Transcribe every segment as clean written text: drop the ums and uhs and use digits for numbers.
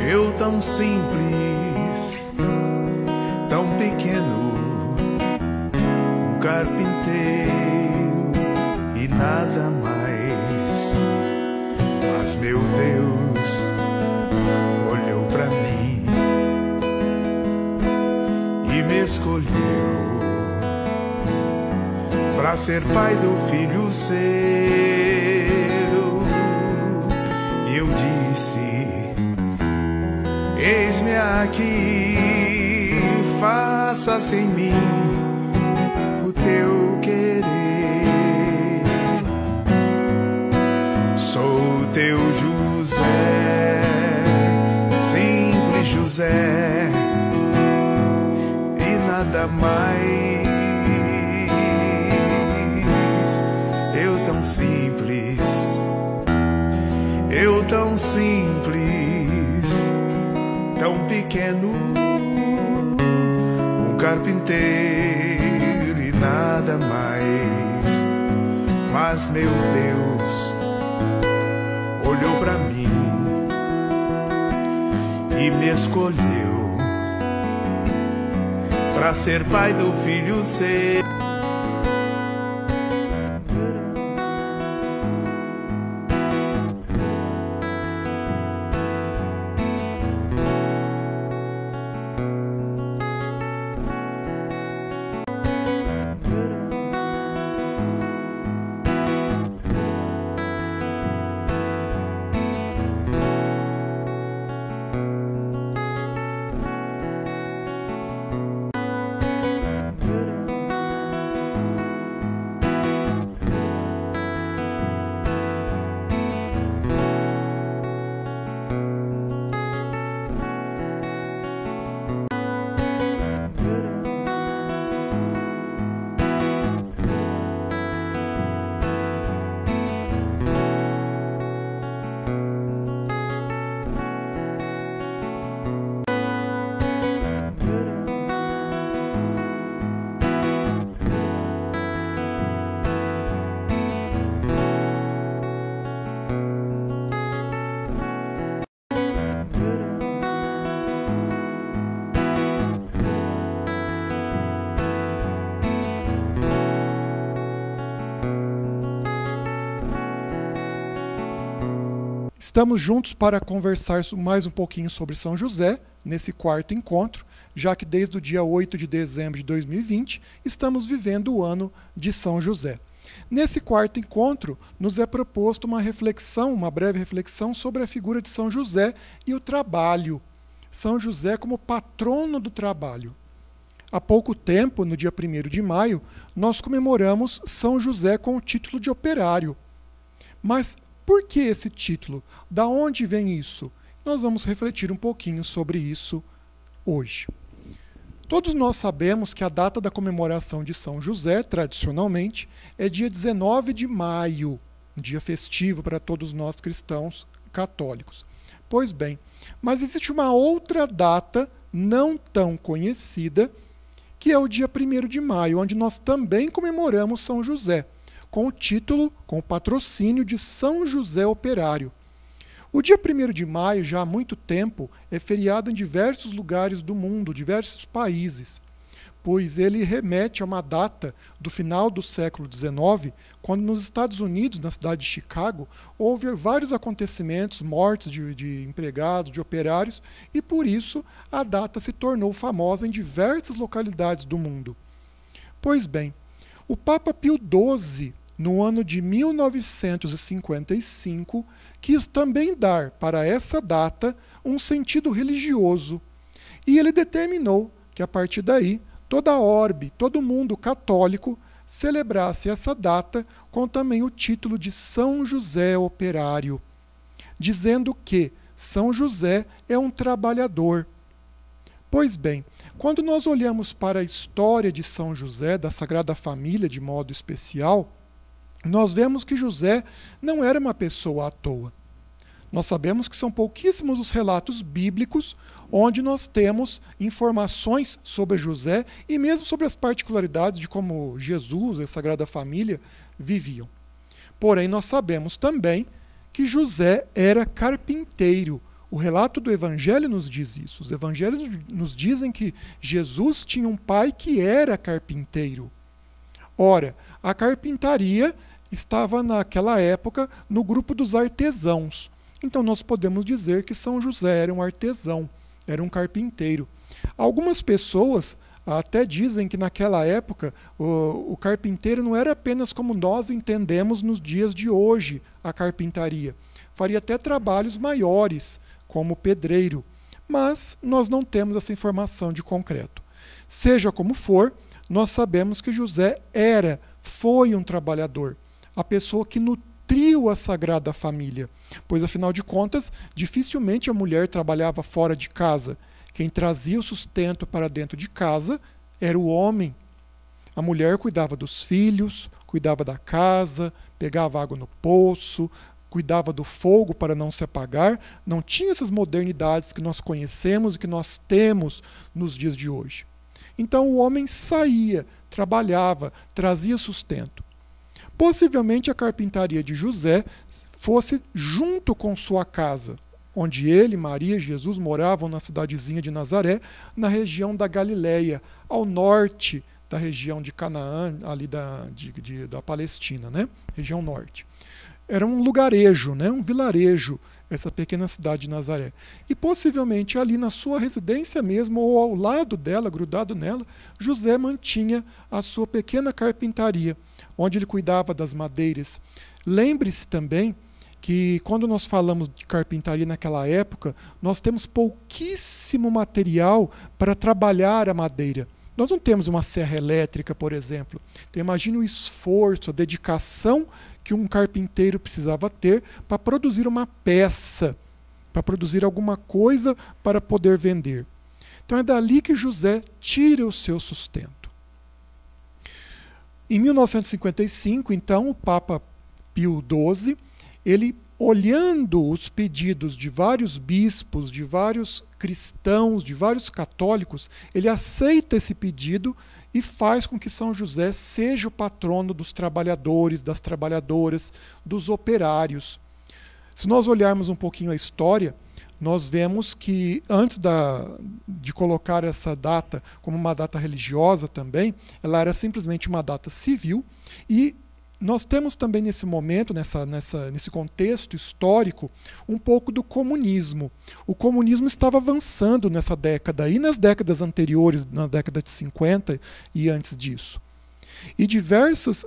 Eu tão simples, tão pequeno, um carpinteiro e nada mais. Mas meu Deus olhou pra mim e me escolheu pra ser pai do filho seu. E eu disse: eis-me aqui, faça-se em mim o teu querer. Sou teu José, simples José, e nada mais. Eu tão simples, eu tão simples, tão pequeno, um carpinteiro e nada mais. Mas meu Deus olhou pra mim e me escolheu pra ser pai do filho seu. Estamos juntos para conversar mais um pouquinho sobre São José, nesse quarto encontro, já que desde o dia 8 de dezembro de 2020 estamos vivendo o ano de São José. Nesse quarto encontro, nos é proposto uma reflexão, uma breve reflexão sobre a figura de São José e o trabalho. São José como patrono do trabalho. Há pouco tempo, no dia 1º de maio, nós comemoramos São José com o título de operário. Mas por que esse título? Da onde vem isso? Nós vamos refletir um pouquinho sobre isso hoje. Todos nós sabemos que a data da comemoração de São José, tradicionalmente, é dia 19 de maio, um dia festivo para todos nós cristãos católicos. Pois bem, mas existe uma outra data não tão conhecida, que é o dia 1º de maio, onde nós também comemoramos São José, com o título, com o patrocínio de São José Operário. O dia 1º de maio, já há muito tempo, é feriado em diversos lugares do mundo, diversos países, pois ele remete a uma data do final do século XIX, quando nos Estados Unidos, na cidade de Chicago, houve vários acontecimentos, mortes de empregados, de operários, e por isso a data se tornou famosa em diversas localidades do mundo. Pois bem, o Papa Pio XII, no ano de 1955, quis também dar para essa data um sentido religioso. E ele determinou que, a partir daí, toda a orbe, todo mundo católico, celebrasse essa data com também o título de São José Operário, dizendo que São José é um trabalhador. Pois bem, quando nós olhamos para a história de São José, da Sagrada Família de modo especial, nós vemos que José não era uma pessoa à toa. Nós sabemos que são pouquíssimos os relatos bíblicos onde nós temos informações sobre José e mesmo sobre as particularidades de como Jesus e a Sagrada Família viviam. Porém, nós sabemos também que José era carpinteiro, O relato do Evangelho nos diz isso. Os Evangelhos nos dizem que Jesus tinha um pai que era carpinteiro. Ora, a carpintaria estava naquela época no grupo dos artesãos. Então nós podemos dizer que São José era um artesão, era um carpinteiro. Algumas pessoas até dizem que naquela época o carpinteiro não era apenas como nós entendemos nos dias de hoje a carpintaria. Faria até trabalhos maiores, como pedreiro, mas nós não temos essa informação de concreto. Seja como for, nós sabemos que José foi um trabalhador, a pessoa que nutriu a Sagrada Família, pois afinal de contas, dificilmente a mulher trabalhava fora de casa. Quem trazia o sustento para dentro de casa era o homem. A mulher cuidava dos filhos, cuidava da casa, pegava água no poço, cuidava do fogo para não se apagar, não tinha essas modernidades que nós conhecemos e que nós temos nos dias de hoje. Então o homem saía, trabalhava, trazia sustento. Possivelmente a carpintaria de José fosse junto com sua casa, onde ele, Maria e Jesus moravam na cidadezinha de Nazaré, na região da Galileia, ao norte da região de Canaã, ali da Palestina, né? Região norte. Era um lugarejo, né? Um vilarejo, essa pequena cidade de Nazaré. E possivelmente ali na sua residência mesmo, ou ao lado dela, grudado nela, José mantinha a sua pequena carpintaria, onde ele cuidava das madeiras. Lembre-se também que quando nós falamos de carpintaria naquela época, nós temos pouquíssimo material para trabalhar a madeira. Nós não temos uma serra elétrica, por exemplo. Então imagine o esforço, a dedicação que um carpinteiro precisava ter para produzir uma peça, para produzir alguma coisa para poder vender. Então é dali que José tira o seu sustento. Em 1955, então, o Papa Pio XII, ele, olhando os pedidos de vários bispos, de vários cristãos, de vários católicos, ele aceita esse pedido e faz com que São José seja o patrono dos trabalhadores, das trabalhadoras, dos operários. Se nós olharmos um pouquinho a história, nós vemos que antes de colocar essa data como uma data religiosa também, ela era simplesmente uma data civil, e nós temos também nesse momento, nesse contexto histórico, um pouco do comunismo. O comunismo estava avançando nessa década e nas décadas anteriores, na década de 50 e antes disso. E diversos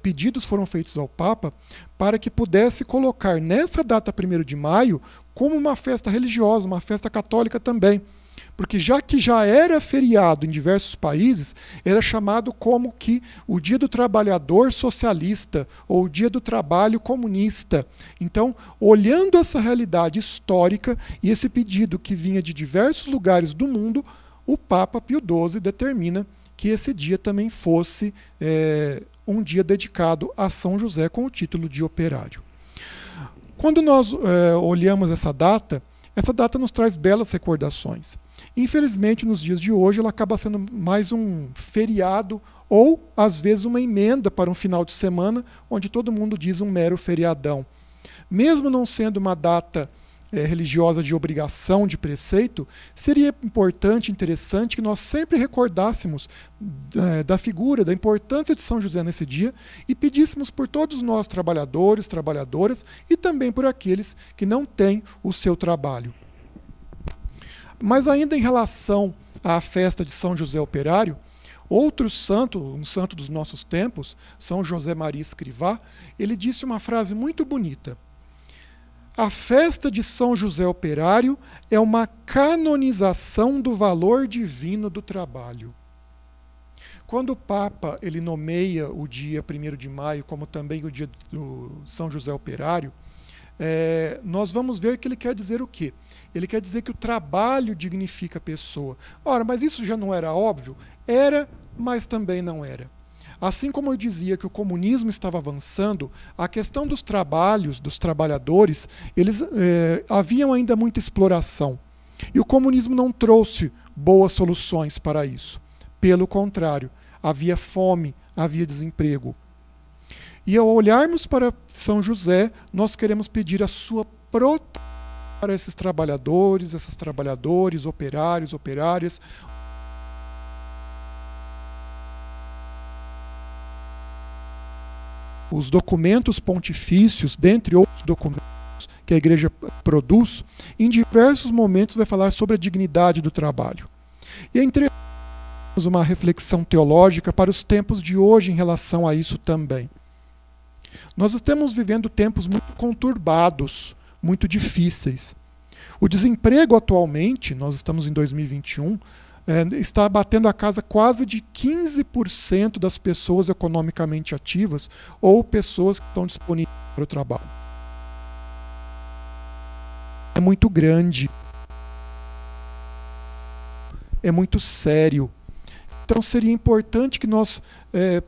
pedidos foram feitos ao Papa para que pudesse colocar nessa data 1º de maio como uma festa religiosa, uma festa católica também. Porque já era feriado em diversos países, era chamado como que o Dia do Trabalhador Socialista ou o Dia do Trabalho Comunista. Então, olhando essa realidade histórica e esse pedido que vinha de diversos lugares do mundo, o Papa Pio XII determina que esse dia também fosse um dia dedicado a São José com o título de operário. Quando nós olhamos essa data nos traz belas recordações. Infelizmente, nos dias de hoje, ela acaba sendo mais um feriado ou, às vezes, uma emenda para um final de semana, onde todo mundo diz um mero feriadão. Mesmo não sendo uma data religiosa de obrigação, de preceito, seria importante, interessante que nós sempre recordássemos da figura, da importância de São José nesse dia e pedíssemos por todos nós, trabalhadores, trabalhadoras, e também por aqueles que não têm o seu trabalho. Mas ainda em relação à festa de São José Operário, outro santo, um santo dos nossos tempos, São José Maria Escrivá, ele disse uma frase muito bonita. A festa de São José Operário é uma canonização do valor divino do trabalho. Quando o Papa ele nomeia o dia 1º de maio como também o dia do São José Operário, nós vamos ver que ele quer dizer o quê? Ele quer dizer que o trabalho dignifica a pessoa. Ora, mas isso já não era óbvio? Era, mas também não era. Assim como eu dizia que o comunismo estava avançando, a questão dos trabalhos, dos trabalhadores, eles haviam ainda muita exploração. E o comunismo não trouxe boas soluções para isso. Pelo contrário, havia fome, havia desemprego. E ao olharmos para São José, nós queremos pedir a sua proteção para esses trabalhadores, essas trabalhadoras, operários, operárias. Os documentos pontifícios, dentre outros documentos que a igreja produz, em diversos momentos vai falar sobre a dignidade do trabalho. E é interessante uma reflexão teológica para os tempos de hoje em relação a isso também. Nós estamos vivendo tempos muito conturbados, muito difíceis. O desemprego atualmente, nós estamos em 2021, está batendo a casa quase de 15% das pessoas economicamente ativas ou pessoas que estão disponíveis para o trabalho. É muito grande. É muito sério. Então seria importante que nós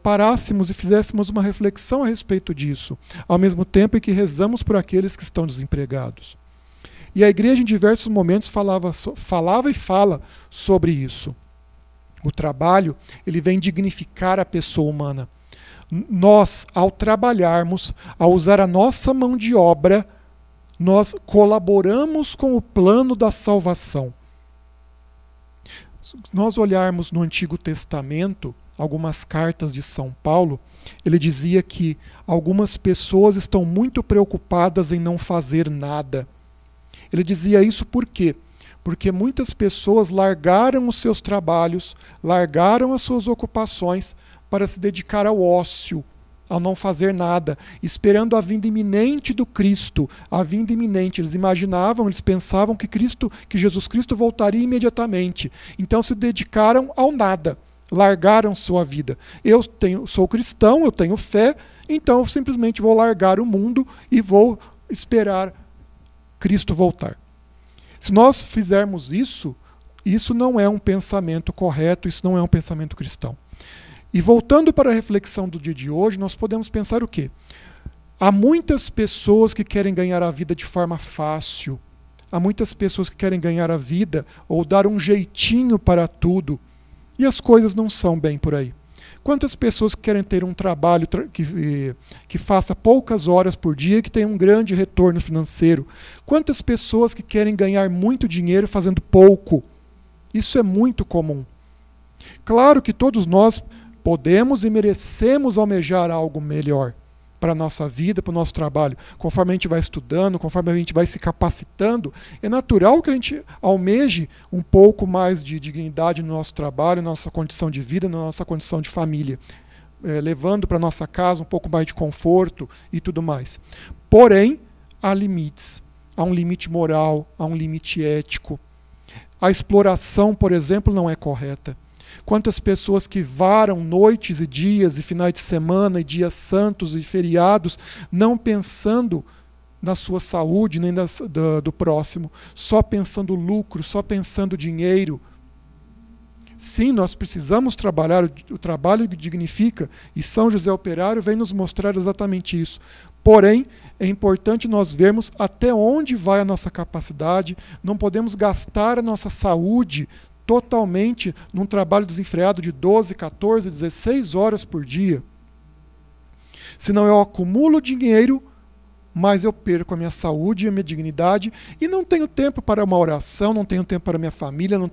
parássemos e fizéssemos uma reflexão a respeito disso, ao mesmo tempo em que rezamos por aqueles que estão desempregados. E a igreja em diversos momentos falava e fala sobre isso. O trabalho, ele vem dignificar a pessoa humana. Nós, ao trabalharmos, ao usar a nossa mão de obra, nós colaboramos com o plano da salvação. Se nós olharmos no Antigo Testamento, algumas cartas de São Paulo, ele dizia que algumas pessoas estão muito preocupadas em não fazer nada. Ele dizia isso por quê? Porque muitas pessoas largaram os seus trabalhos, largaram as suas ocupações para se dedicar ao ócio, ao não fazer nada, esperando a vinda iminente do Cristo, a vinda iminente. Eles imaginavam, eles pensavam que Jesus Cristo voltaria imediatamente. Então se dedicaram ao nada, largaram sua vida. Sou cristão, eu tenho fé, então eu simplesmente vou largar o mundo e vou esperar Cristo voltar. Se nós fizermos isso, isso não é um pensamento correto, isso não é um pensamento cristão. E voltando para a reflexão do dia de hoje, nós podemos pensar o quê? Há muitas pessoas que querem ganhar a vida de forma fácil. Há muitas pessoas que querem ganhar a vida ou dar um jeitinho para tudo. E as coisas não são bem por aí. Quantas pessoas que querem ter um trabalho que faça poucas horas por dia, que tenha um grande retorno financeiro? Quantas pessoas que querem ganhar muito dinheiro fazendo pouco? Isso é muito comum. Claro que todos nós podemos e merecemos almejar algo melhor para a nossa vida, para o nosso trabalho. Conforme a gente vai estudando, conforme a gente vai se capacitando, é natural que a gente almeje um pouco mais de dignidade no nosso trabalho, na nossa condição de vida, na nossa condição de família, levando para a nossa casa um pouco mais de conforto e tudo mais. Porém, há limites. Há um limite moral, há um limite ético. A exploração, por exemplo, não é correta. Quantas pessoas que varam noites e dias e finais de semana e dias santos e feriados, não pensando na sua saúde nem do próximo, só pensando lucro, só pensando dinheiro. Sim, nós precisamos trabalhar, o trabalho que dignifica, e São José Operário vem nos mostrar exatamente isso. Porém, é importante nós vermos até onde vai a nossa capacidade, não podemos gastar a nossa saúde totalmente num trabalho desenfreado de 12, 14, 16 horas por dia. Senão eu acumulo dinheiro, mas eu perco a minha saúde e a minha dignidade e não tenho tempo para uma oração, não tenho tempo para minha família, não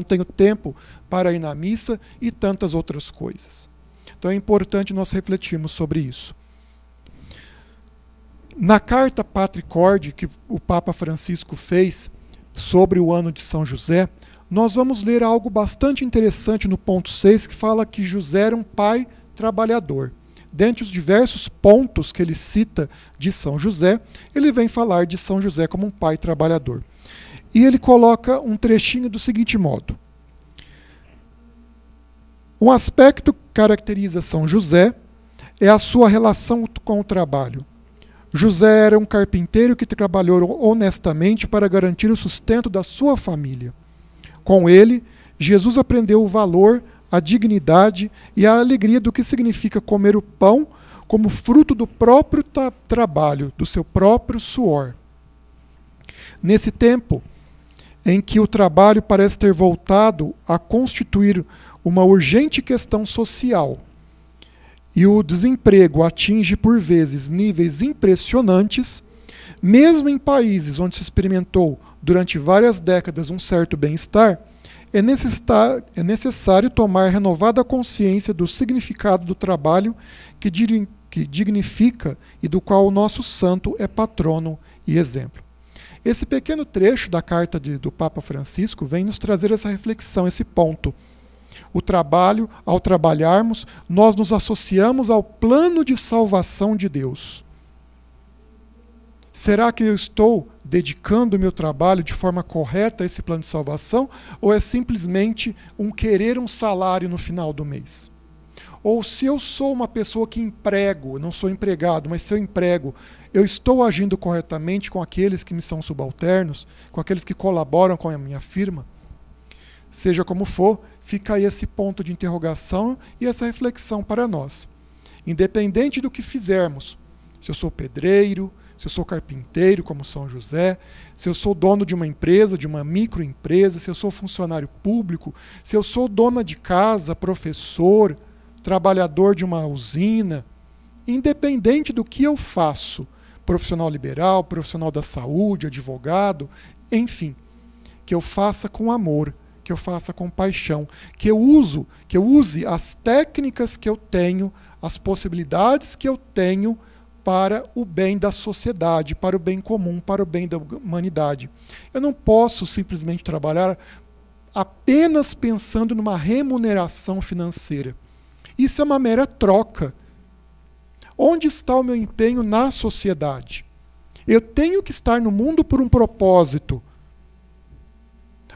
tenho tempo para ir na missa e tantas outras coisas. Então é importante nós refletirmos sobre isso. Na carta Patri Corde, que o Papa Francisco fez sobre o ano de São José, nós vamos ler algo bastante interessante no ponto 6, que fala que José era um pai trabalhador. Dentre os diversos pontos que ele cita de São José, ele vem falar de São José como um pai trabalhador. E ele coloca um trechinho do seguinte modo. Um aspecto que caracteriza São José é a sua relação com o trabalho. José era um carpinteiro que trabalhou honestamente para garantir o sustento da sua família. Com ele, Jesus aprendeu o valor, a dignidade e a alegria do que significa comer o pão como fruto do próprio trabalho, do seu próprio suor. Nesse tempo em que o trabalho parece ter voltado a constituir uma urgente questão social e o desemprego atinge por vezes níveis impressionantes, Mesmo em países onde se experimentou durante várias décadas um certo bem-estar, é necessário tomar renovada consciência do significado do trabalho que dignifica e do qual o nosso santo é patrono e exemplo. Esse pequeno trecho da carta do Papa Francisco vem nos trazer essa reflexão, esse ponto. O trabalho, ao trabalharmos, nós nos associamos ao plano de salvação de Deus. Será que eu estou dedicando o meu trabalho de forma correta a esse plano de salvação? Ou é simplesmente um salário no final do mês? Ou se eu sou uma pessoa que emprego, não sou empregado, mas se eu emprego, eu estou agindo corretamente com aqueles que me são subalternos, com aqueles que colaboram com a minha firma? Seja como for, fica aí esse ponto de interrogação e essa reflexão para nós. Independente do que fizermos, se eu sou pedreiro, se eu sou carpinteiro, como São José, se eu sou dono de uma empresa, de uma microempresa, se eu sou funcionário público, se eu sou dona de casa, professor, trabalhador de uma usina, independente do que eu faço, profissional liberal, profissional da saúde, advogado, enfim, que eu faça com amor, que eu faça com paixão, que eu use as técnicas que eu tenho, as possibilidades que eu tenho para o bem da sociedade, para o bem comum, para o bem da humanidade. Eu não posso simplesmente trabalhar apenas pensando numa remuneração financeira. Isso é uma mera troca. Onde está o meu empenho na sociedade? Eu tenho que estar no mundo por um propósito.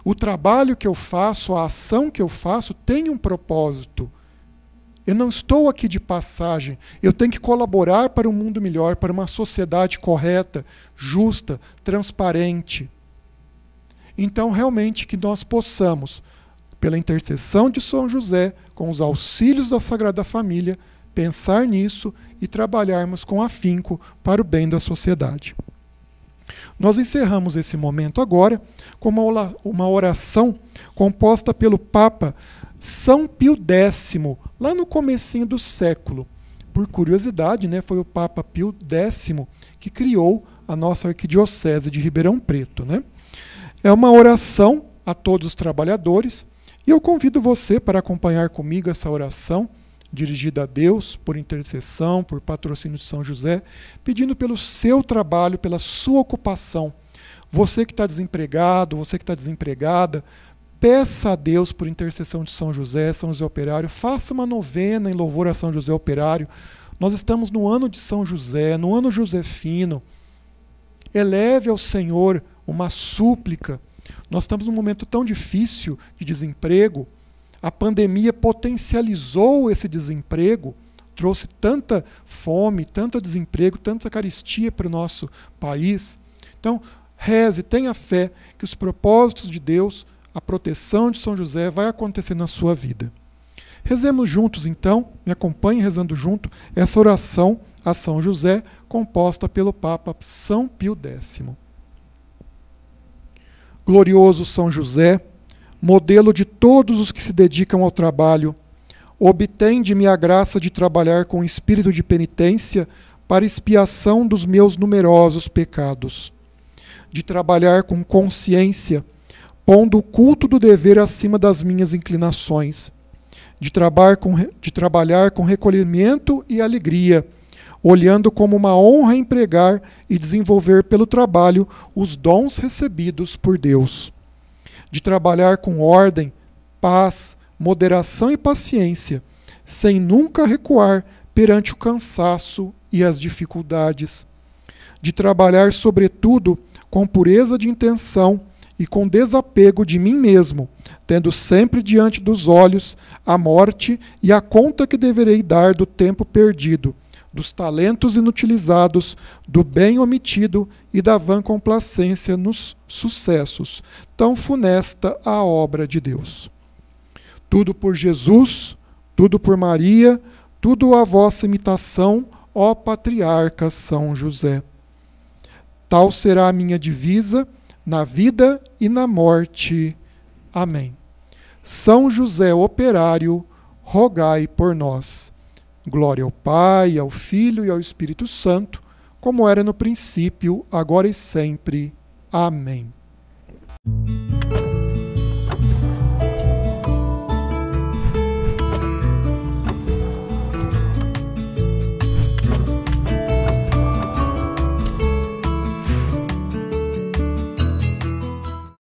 O trabalho que eu faço, a ação que eu faço, tem um propósito. Eu não estou aqui de passagem. Eu tenho que colaborar para um mundo melhor, para uma sociedade correta, justa, transparente. Então, realmente, que nós possamos, pela intercessão de São José, com os auxílios da Sagrada Família, pensar nisso e trabalharmos com afinco para o bem da sociedade. Nós encerramos esse momento agora com uma oração composta pelo Papa São Pio X, lá no comecinho do século. Por curiosidade, foi o Papa Pio X que criou a nossa arquidiocese de Ribeirão Preto. É uma oração a todos os trabalhadores e eu convido você para acompanhar comigo essa oração dirigida a Deus, por intercessão, por patrocínio de São José, pedindo pelo seu trabalho, pela sua ocupação. Você que está desempregado, você que está desempregada, peça a Deus por intercessão de São José Operário, faça uma novena em louvor a São José Operário. Nós estamos no ano de São José, no ano josefino. Eleve ao Senhor uma súplica. Nós estamos num momento tão difícil de desemprego. A pandemia potencializou esse desemprego, trouxe tanta fome, tanto desemprego, tanta carestia para o nosso país. Então, reze, tenha fé que os propósitos de Deus, a proteção de São José vai acontecer na sua vida. Rezemos juntos, então, me acompanhe rezando junto essa oração a São José, composta pelo Papa São Pio X. Glorioso São José, modelo de todos os que se dedicam ao trabalho, obtende-me a graça de trabalhar com espírito de penitência para expiação dos meus numerosos pecados, de trabalhar com consciência, pondo o culto do dever acima das minhas inclinações, de trabalhar com recolhimento e alegria, olhando como uma honra empregar e desenvolver pelo trabalho os dons recebidos por Deus, de trabalhar com ordem, paz, moderação e paciência, sem nunca recuar perante o cansaço e as dificuldades, de trabalhar, sobretudo, com pureza de intenção e com desapego de mim mesmo, tendo sempre diante dos olhos a morte e a conta que deverei dar do tempo perdido, dos talentos inutilizados, do bem omitido e da vã complacência nos sucessos, tão funesta a obra de Deus. Tudo por Jesus, tudo por Maria, tudo a vossa imitação, ó patriarca São José. Tal será a minha divisa na vida e na morte. Amém. São José Operário, rogai por nós. Glória ao Pai, ao Filho e ao Espírito Santo, como era no princípio, agora e sempre. Amém.